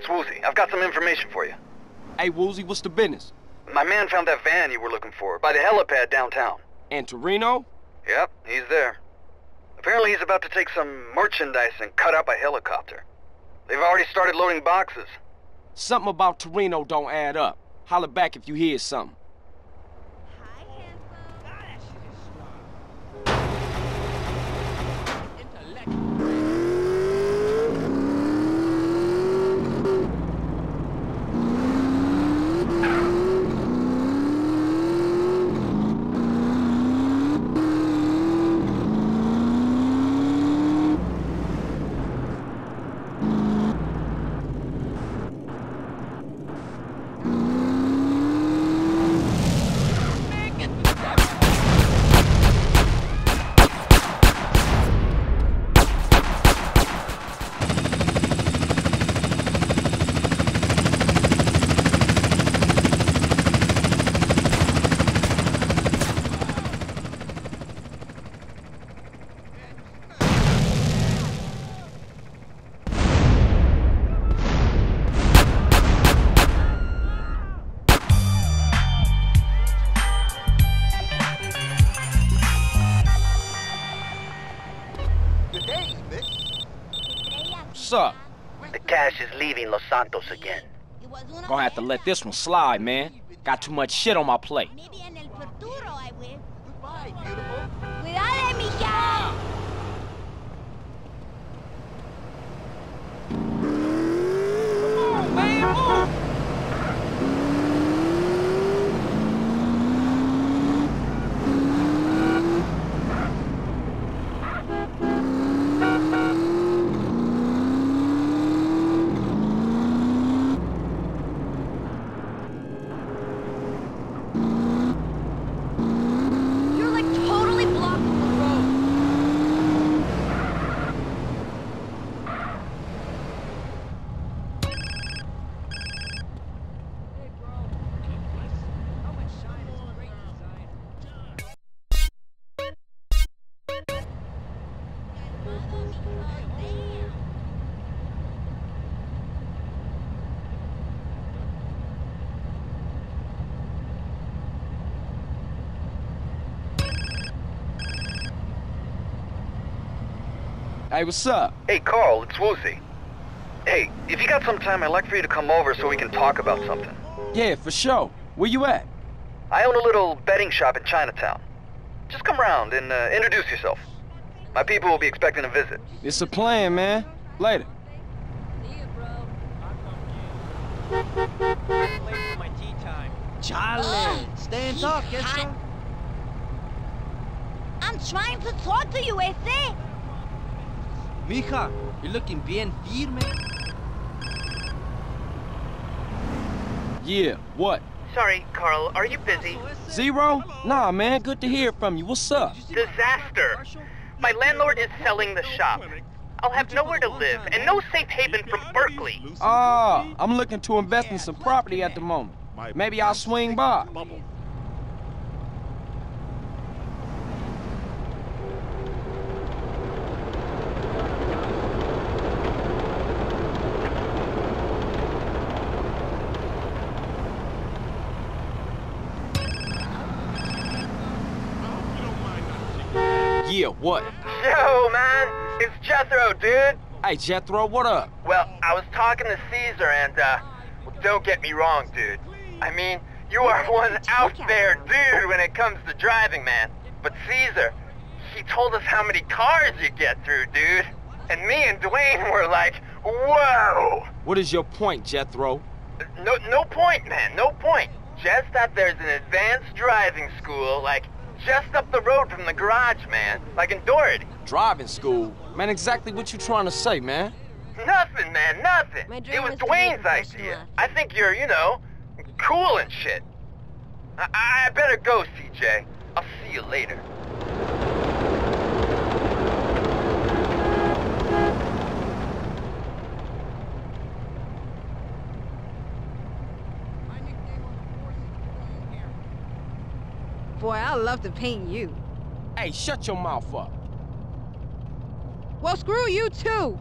it's Woozy. I've got some information for you. Hey, Woozy, what's the business? My man found that van you were looking for by the helipad downtown. And Toreno? Yep, he's there. Apparently he's about to take some merchandise and cut up a helicopter. They've already started loading boxes. Something about Toreno don't add up. Holler back if you hear something. What's up? The cash is leaving Los Santos again. Gonna have to let this one slide, man. Got too much shit on my plate. Maybe en el futuro I will. Goodbye, beautiful. Cuidado, mija. Come on, man, move! Hey, what's up? Hey, Carl, it's Woozy. Hey, if you got some time, I'd like for you to come over so we can talk about something. Yeah, for sure. Where you at? I own a little betting shop in Chinatown. Just come around and introduce yourself. My people will be expecting a visit. It's a plan, man. Later. See you, bro. Late for my tea time. Chale! Stay and talk, yes, sir. I'm trying to talk to you, ese. Mija, you're looking bien firme. Yeah, what? Sorry, Carl, are you busy? Zero? Nah, man, good to hear from you. What's up? Disaster. My landlord is selling the shop. I'll have nowhere to live and no safe haven from Berkeley. Ah, I'm looking to invest in some property at the moment. Maybe I'll swing by. Yeah, what? Yo, man, it's Jethro, dude. Hey, Jethro, what up? Well, I was talking to Caesar and, well, don't get me wrong, dude. I mean, you are one out there dude when it comes to driving, man. But Caesar, he told us how many cars you get through, dude. And me and Dwayne were like, whoa! What is your point, Jethro? No point, man, no point. Just that there's an advanced driving school, like, just up the road from the garage, man. Like in Doherty. Driving school? Man, exactly what you trying to say, man? Nothing, man, nothing. It was Dwayne's idea. I think you're, you know, cool and shit. I better go, CJ. I'll see you later. Boy, I'd love to paint you. Hey, shut your mouth up. Well, screw you too.